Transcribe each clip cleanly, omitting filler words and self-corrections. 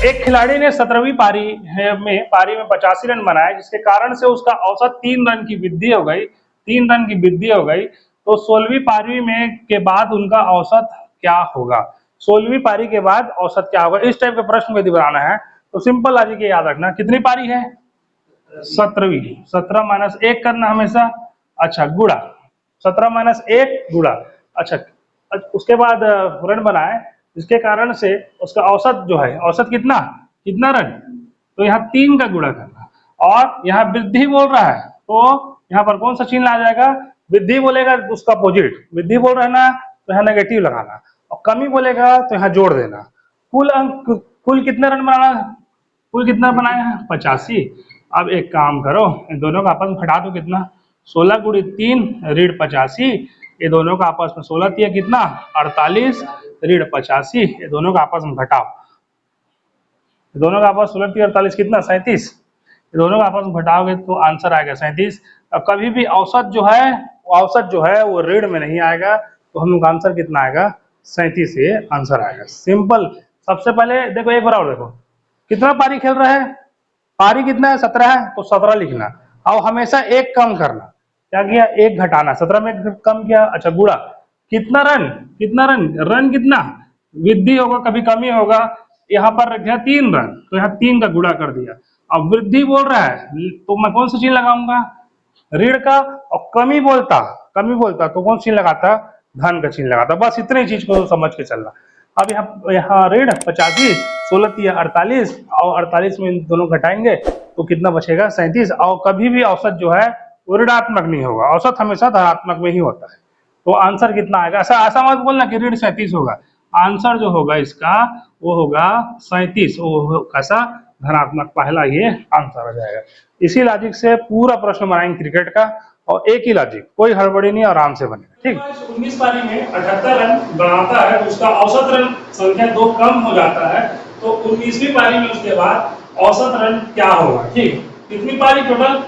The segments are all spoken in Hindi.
एक खिलाड़ी ने 17वीं पारी में 85 रन बनाए, जिसके कारण से उसका औसत 3 रन की वृद्धि हो गई। 3 रन की वृद्धि हो गई तो 16वीं पारी में के बाद उनका औसत क्या होगा? 16वीं पारी के बाद औसत क्या होगा? इस टाइप का प्रश्न यदि बनाना है तो सिंपल लॉजिक ये याद रखना, कितनी पारी है? 17वीं। 17 माइनस 1 करना हमेशा, अच्छा गुड़ा 17 माइनस 1 गुड़ा, अच्छा उसके बाद रन बनाए जिसके कारण से उसका औसत जो है, औसत कितना कितना रन, तो यहाँ 3 का गुणा करना, और यहाँ वृद्धि बोल रहा है तो यहाँ पर कौन सा चिन्ह आ जाएगा? वृद्धि बोलेगा तो उसका अपोजिट, वृद्धि बोल रहा है ना तो यहाँ नेगेटिव लगाना, और कमी बोलेगा तो यहाँ जोड़ देना। कुल अंक, कुल कितने रन बनाना, कुल कितना बनाया है? 85। अब एक काम करो, इन दोनों का आपस में घटा दो, कितना 16 गुणी 3 ऋण 85, ये दोनों का आपस में 16 दिया कितना 48 ऋण 85, ये दोनों का आपस में घटाओ, दोनों का आपस 16 48 कितना 37, ये दोनों का आपस में घटाओगे तो आंसर आएगा 37। अब कभी भी औसत जो है वो ऋण में नहीं आएगा, तो हम लोग आंसर कितना आएगा? 37 ये आंसर आएगा। सिंपल। सबसे पहले देखो एक बार और देखो, कितना पारी खेल रहा है? पारी कितना है? 17 है, तो 17 लिखना, और हमेशा एक कम करना, क्या किया? एक घटाना, 17 में कम किया, अच्छा गुड़ा, कितना रन, कितना रन, रन कितना, वृद्धि होगा कभी कमी होगा, यहाँ पर रखा 3 रन तो यहाँ 3 का गुणा कर दिया। अब वृद्धि बोल रहा है तो मैं कौन सा चिन्ह लगाऊंगा? ऋण का, और कमी बोलता तो कौन चिन्ह लगाता? धन का चिन्ह लगाता। बस इतनी चीज को समझ के चलना। अब यहाँ ऋण 85, 16 48, और 48 में इन दोनों घटाएंगे तो कितना बचेगा? 37। और कभी भी औसत जो है वो ऋणात्मक नहीं होगा, औसत हमेशा धनात्मक में ही होता है। तो आंसर कितना आएगा? ऐसा मत बोलना कि ऋण 37 होगा, आंसर जो होगा इसका वो होगा 37, वो कैसा? धनात्मक, पहला ये आंसर आ जाएगा। इसी लॉजिक से पूरा प्रश्न बनाएंगे क्रिकेट का, और एक ही लॉजिक, कोई हड़बड़ी नहीं, आराम से बनेगा। ठीक। 19 पारी में 78 रन बनाता है, उसका औसत रन संख्या 2 कम हो जाता है, तो 19वीं पारी में उसके बाद औसत रन क्या होगा? ठीक। कितनी पारी टोटल?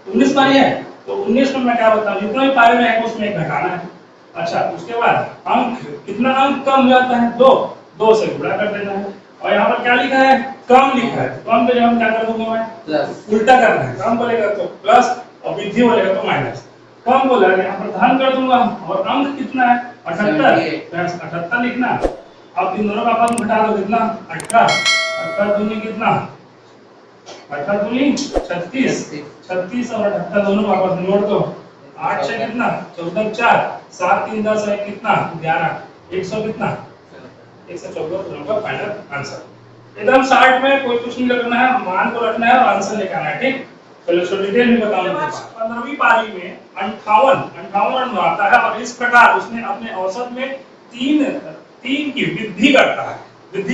19 पारी है, तो 19 में मैं क्या बताऊं, जितना भी पारी में है उसमें एक घटाना है। अच्छा, उसके बाद अंक, कितना अंक कम हो जाता है? 2 से गुणा कर देना है, और यहाँ पर क्या लिखा है? कम लिखा है, कम पे हम क्या कर दूंगा मैं? प्लस, उल्टा करना है, कम बोलेगा तो प्लस और वृद्धि बोलेगा तो माइनस। कम बोला यहाँ पर धन कर दूंगा, और अंक कितना है? 78, 78 लिखना। अब इन दोनों का आपस में घटा दो, कितना? 18, 18 दूनी कितना? 18 दूनी 36, 36 और 78 दोनों का आपस में जोड़ दो, 8 से कितना? 14 4, 7 3 10 है कितना? 11, 100 कितना? 114 दोनों का फाइनल आंसर। एकदम शॉर्ट में, कोई कुछ नहीं करना है, मान को रखना है और आंसर लेकर आना है। ठीक। चलो इसको डिटेल में बताऊंगा। 15वीं पारी में 58 रन बनाता है, और इस प्रकार उसने अपने औसत में 3 की वृद्धि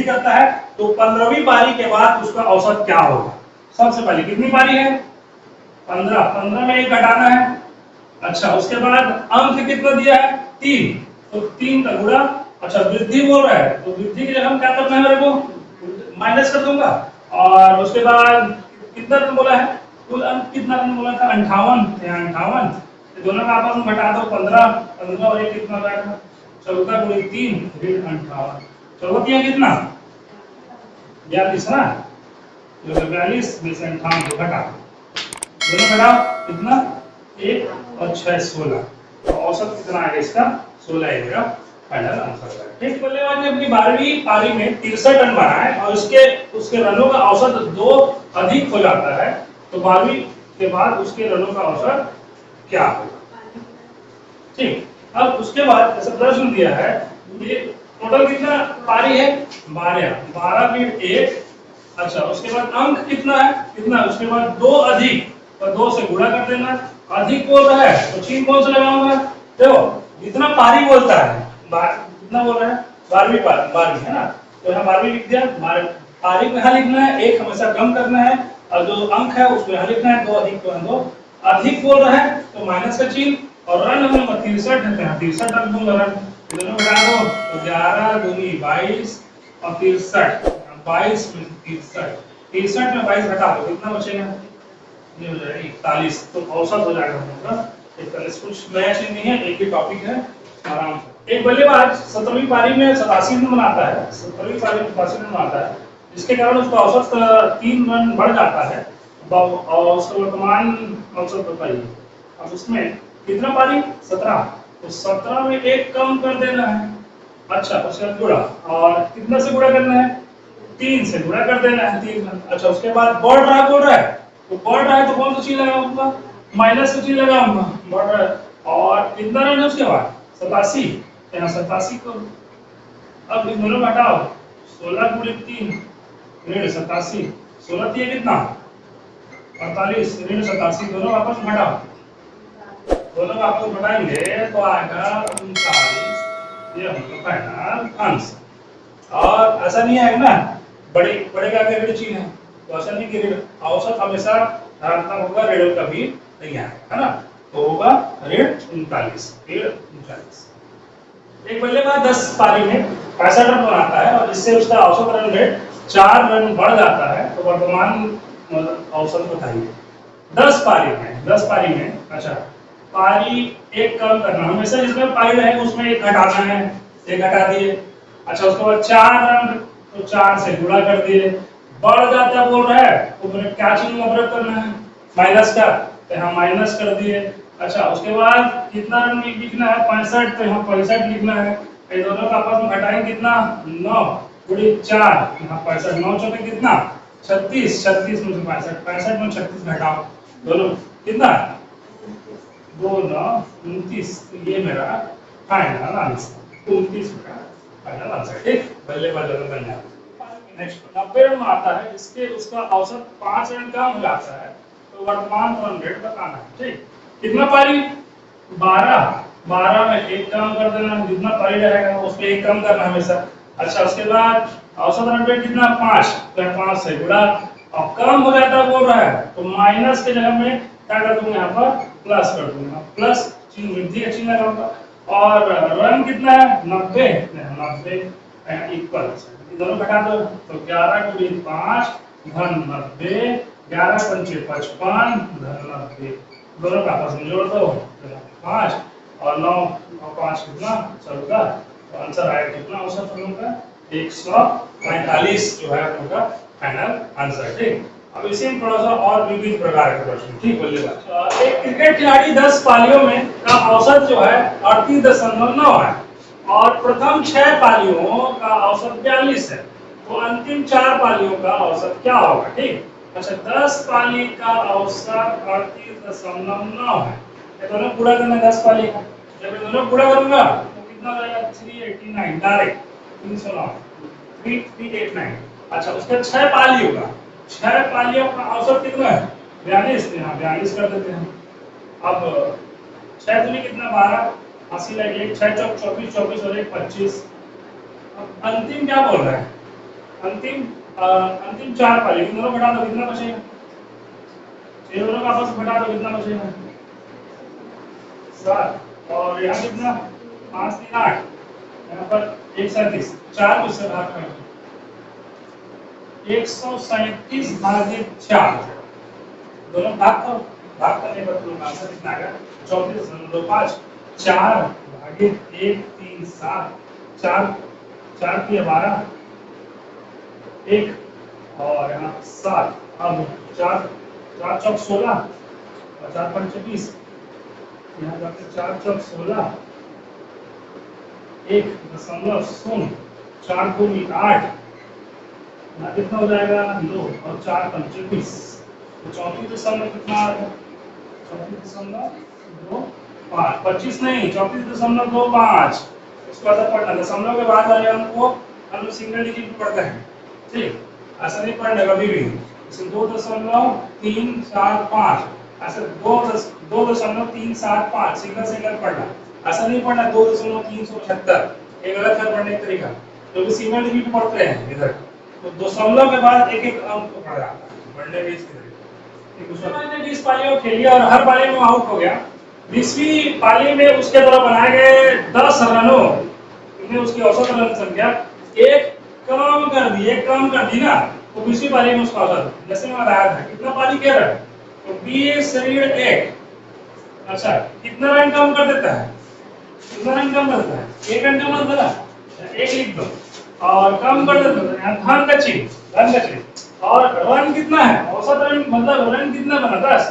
करता है, तो 15वीं पारी के बाद उसका औसत क्या होगा? सबसे पहले कितनी पारी है? 15 में 1 घटाना है, अच्छा उसके बाद अंक कितना दिया है? 3, तो 3 का गुणा, अच्छा वृद्धि बोल रहा है तो वृद्धि की जगह हम क्या करना है? मेरे को माइनस कर दूंगा, और उसके बाद कितना रन बोला है? कुल अंक कितना रन बोला था? 58, दोनों का आपस में घटा दो, 15 और 1 कितना हो जाएगा? 14 गुणी 3 ऋण 58, 14 कितना? 42 ना, 42 में से 58 को घटा, दोनों घटाओ कितना? 1 और 6 16, तो औसत कितना आएगा इसका? 16 आएगा, फाइनल आंसर है। ठीक। बल्लेबाज ने अपनी 12वीं पारी में 63 रन बनाए, और उसके रनों का औसत 2 अधिक हो जाता है, तो 12वीं के बाद उसके रनों का औसत क्या होगा? ठीक। अब उसके बाद जैसे प्रश्न दिया है, ये टोटल कितना पारी है? 12 में 1, अच्छा उसके बाद अंक कितना है? कितना? उसके बाद 2 अधिक, तो 2 से गुणा कर देना, अधिक बोल रहा है तो चिन्ह कौन सा लगाऊंगा? देखो जितना पारी बोलता है, कितना बोल रहा है? 12वीं है ना, तो यहाँ 12वीं लिख दिया, पारी को यहाँ लिखना है, 1 हमेशा कम करना है, और जो अंक है उसको यहाँ लिखना है, 2 अधिक तो 2 अधिक बोल रहा है तो माइनस का चिन्ह, और रन हम 63 है तो यहाँ 63 रन दूंगा, रन दोनों घटा दो तो 11 दूनी 22 और 63, 22 में 63 में 22 घटा दो, कितना बचेगा? ये हो जाएगा 41, तो औसत हो जाएगा हमारा 41। कुछ नया चीज नहीं है, एक ही टॉपिक है, आराम से। एक बल्लेबाज 17वीं पारी में 87 रन बनाता है, 17वीं पारी में 87 रन बनाता है, जिसके कारण उसका औसत 3 रन बढ़ जाता है। और उसका वर्तमान औसत बताइए। अब उसमें कितना पारी 17, तो 17 में एक कम कर देना है। अच्छा उसके बाद गुणा, और कितना से गुणा करना है 3 से गुणा कर देना है 3 रन। अच्छा उसके बाद बढ़ रहा है, बोल रहा है, तो बढ़ रहा है तो कौन सा चीज लगाऊंगा, माइनस का चीज लगाऊंगा, बढ़ रहा है। और कितना रन है उसके बाद 87, यहाँ 87 को अब इन दोनों को हटाओ, 16 गुणे 3 ऋण 87, 16 3 कितना 48, ऋण 87, दोनों आपस में घटाओ, दोनों आपस में घटाएंगे तो आएगा 39, ये हम लोग फाइनल आंसर। और ऐसा नहीं आएगा ना, बड़े बड़े का आगे ऋण चिन्ह है, तो ऐसा नहीं कि ऋण औसत हमेशा धनात्मक होगा, ऋण कभी नहीं आएगा, है ना, तो होगा ऋण 39, ऋण 39। एक बल्लेबाज 10 पारी में 65 रन बनाता है और जिससे उसका औसत रन रेट 4 रन बढ़ जाता है, तो वर्तमान औसत बताइए। 10 पारी में अच्छा पारी एक कम करना, हमेशा जिसमें पारी रहे उसमें एक घटाना है, एक घटा दिए। अच्छा उसके बाद 4 रन, तो 4 से गुणा कर दिए, बढ़ जाता बोल रहा है तो मैंने क्या चिन्ह का प्रयोग करना है, माइनस का, तो यहाँ माइनस कर दिए। अच्छा उसके बाद कितना रन लिखना है 65, तो यहाँ 65 लिखना है। ये दोनों का आपस में घटाएंगे कितना 9 गुणे 4, यहाँ 65, 9 चौके कितना 36, 36 में से 65, 65 में 36 घटाओ, दोनों कितना 2 9 29, ये मेरा फाइनल आंसर 29 मेरा फाइनल आंसर। ठीक, बल्लेबाज बन जाता है। नेक्स्ट 90 रन आता है, इसके उसका औसत 5 रन कम हो जाता है, तो वर्तमान रन रेट बताना है। ठीक, कितना पारी 12, 12 में एक कम कर देना, जितना पारी रहेगा उस पे एक कम करना हमेशा। अच्छा उसके बाद औसत रन रेट कितना 5, तो 5 से गुणा, और कम हो जाता बोल रहा है तो माइनस के जगह में क्या कर दूंगा, यहाँ पर प्लस कर दूंगा, प्लस चिन्ह वृद्धि का चिन्ह लगाऊंगा। और रन कितना है 90, 90 इक्वल, दोनों घटा दो तो 11 गुणे 5 धन 90, 11 पंचे 55 धन 90, दोनों का आपस में जोड़ दो 5 और 9 और 5 कितना 14, तो आंसर आएगा कितना औसत हम लोग का 145 जो है हम लोग का फाइनल आंसर। ठीक, अब इसी में थोड़ा सा और विविध प्रकार के प्रश्न। ठीक बल्लेबाज, एक क्रिकेट खिलाड़ी 10 पारियों में का औसत जो है 38.9 है और प्रथम 6 पारियों का औसत 42 है, तो अंतिम 4 पारियों का औसत क्या होगा। ठीक, अच्छा 10 पाली का औसत 38.9 है, ये दोनों पूरा करना 10 पाली का, जब ये दोनों पूरा करूंगा तो कितना हो जाएगा 389, डायरेक्ट 309, 389। अच्छा उसका 6 पाली होगा, 6 पालियों का औसत कितना है 42, यहाँ 42 कर देते हैं। अब 6 दूनी कितना 12, 80 लगे 6 चौक 24, 24 और 1 25। अब अंतिम क्या बोल रहा है, अंतिम 4 पाली दोनों घटा दो कितना बचेगा, ये दोनों का आपस में घटा दो कितना बचेगा 7, और यहाँ कितना 5 3 8, यहाँ पर 137, 4 को इससे भाग करें 137 भागे 4, दोनों भाग करो, भाग करने पर तुम आंसर कितना आएगा 34.5, 4 भागे 1 3 7, 4 4 की 12, 1 और यहाँ 7, अब 4 4 चौक 16 और 4 पंच 20, यहाँ जाके 4 चौक 16, 1.0, 4 दूनी 8, यहाँ कितना हो जाएगा 2 और 4 पंच 20, तो 34 कितना आ गया 34.25, 25 नहीं 34.25, उसको बाद पढ़ना दशमलव के बाद वाले अंक को हम सिंगल डिजिट में पढ़ते हैं। ठीक, ऐसा नहीं पढ़ने कभी भी, इसे 2.375, ऐसे 2.375 सिंगल सिंगल पढ़ना, ऐसा नहीं पढ़ना 2.375, ये गलत है पढ़ने का तरीका, जो भी सिंगल डिजिट पढ़ते हैं इधर तो दशमलव के बाद एक एक अंक को पढ़ जाता है पढ़ने में इस तरीके। 20 पालियों खेली और हर पाली में आउट हो गया, 20वीं पाली में उसके द्वारा बनाए गए 10 रनों में उसकी औसत रन संख्या एक कम कर दी ना, तो 20वीं पाली में उसका औसत जैसे मैं बताया था कितना पाली खेल रहा है तो 20 ऋण 1, अच्छा कितना रन कम कर देता है, कितना रन कम कर देता है 1 रन कम कर देता है, 1 लिख दो और कम कर देता है धन का चिन्ह, रन का चलिए। और रन कितना है, औसत रन मतलब रन कितना बना 10,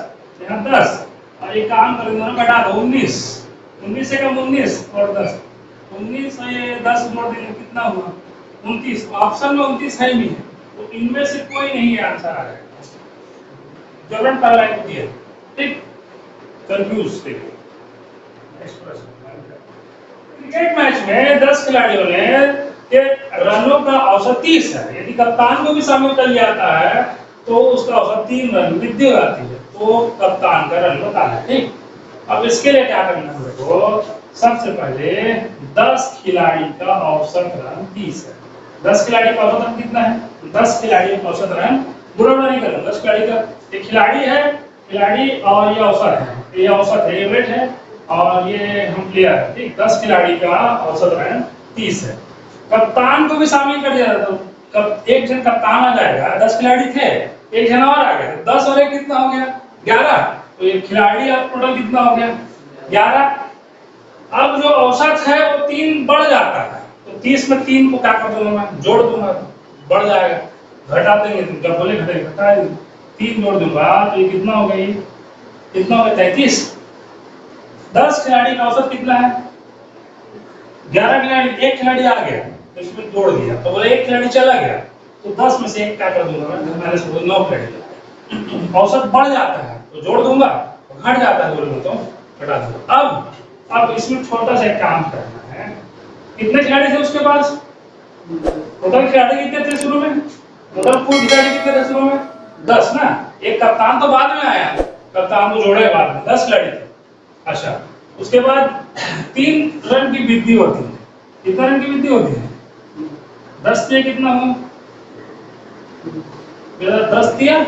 यहाँ 10 और एक काम करें दोनों घटा दो 19, 19 से कम 19 और 10, 19 और ये 10 जोड़ देंगे कितना हुआ 29। ऑप्शन में 29 है नहीं, तो इनमें से कोई नहीं आंसर आ जाएगा। जबरन पहला एक दिया, ठीक, कंफ्यूज देखिए। क्रिकेट मैच में 10 खिलाड़ियों ने के रनों का औसत 30 है, यदि कप्तान को भी शामिल कर लिया जाता है तो उसका औसत 3 रन वृद्धि हो जाती है, तो कप्तान का रन बताना है, ठीक। अब इसके लिए क्या करना है देखो, सबसे पहले 10 खिलाड़ी का औसत रन 30 है। 10 खिलाड़ी का औसत रन कितना है, 10 खिलाड़ियों का औसत रन बुरा नहीं करूंगा, 10 खिलाड़ी का, एक खिलाड़ी है, खिलाड़ी और ये औसत है, ये औसत है, एवरेज है और ये हम प्लेयर है, ठीक। 10 खिलाड़ी का औसत रन 30 है। कप्तान को भी शामिल कर दिया जाता है, एक जन कप्तान आ जाएगा, 10 खिलाड़ी थे, एक जन और आ गया, 10 और 1 कितना हो गया 11, तो ये खिलाड़ी अब टोटल कितना हो गया 11। अब जो औसत है वो 3 बढ़ जाता है, तो 30 में 3 को क्या कर दूंगा मैं, जोड़ दूंगा, बढ़ जाएगा, घटा देंगे, तुम क्या बोले घटाएंगे, घटा देंगे, 3 जोड़ दूंगा तो ये कितना हो गया, कितना हो गया 33। 10 खिलाड़ी का औसत कितना है 11 खिलाड़ी, एक खिलाड़ी आ गया तो इसमें जोड़ दिया, तो बोले एक खिलाड़ी चला गया, तो 10 में से एक क्या कर दूंगा मैं, माइनस 9 खिलाड़ी, औसत बढ़ जाता है तो जोड़ दूंगा, घट जाता है तो घटा दूंगा। अब इसमें छोटा सा एक काम करना है, कितने खिलाड़ी थे उसके पास, टोटल खिलाड़ी कितने थे शुरू में, टोटल कुल खिलाड़ी कितने थे शुरू में 10 ना, एक कप्तान तो बाद में आया, कप्तान को जोड़े बाद में 10 खिलाड़ी थे। अच्छा, उसके बाद 3 रन की वृद्धि होती है, कितना रन की वृद्धि होती है 10 से कितना हो 10 दिया,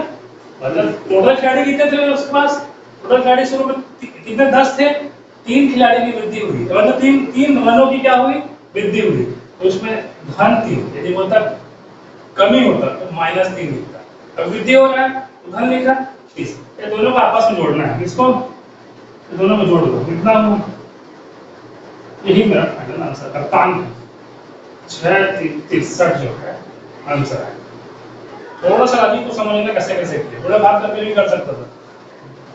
मतलब टोटल खिलाड़ी कितने थे उसके पास, टोटल खिलाड़ी शुरू में कितने 10 थे, 3 खिलाड़ी की वृद्धि हुई, तो मतलब 3 रनों की क्या हुई वृद्धि हुई, तो उसमें धन 3, यदि बोलता कमी होता तो -3 लिखता, अब वृद्धि हो रहा है तो धन लिखा 30। ये दोनों को आपस में जोड़ना है, इसको दोनों में जोड़ दो कितना हो, यही मेरा फाइनल आंसर कप्तान 663 जो है आंसर है। थोड़ा सा अभी को समझना कैसे कैसे किया, थोड़ा बात करके भी कर सकता था।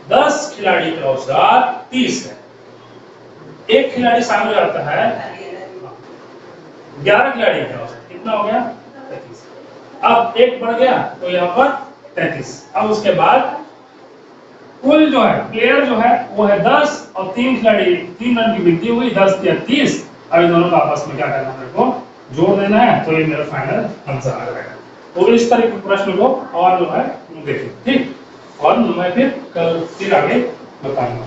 10 खिलाड़ी का औसत 30 है, एक खिलाड़ी शामिल आता है 11 खिलाड़ी का औसत कितना हो गया 33, अब एक बढ़ गया तो यहाँ पर 33। अब उसके बाद कुल जो है प्लेयर जो है वो है 10 और 3 खिलाड़ी, 3 रन की वृद्धि हुई 10 या 30। अब दोनों को आपस में क्या करना है, मेरे को जोड़ देना है, तो ये मेरा फाइनल आंसर आ जाएगा। तो इस तरह के प्रश्न को और जो है देखिए, ठीक, और मैं फिर कल फिर आगे बताऊंगा।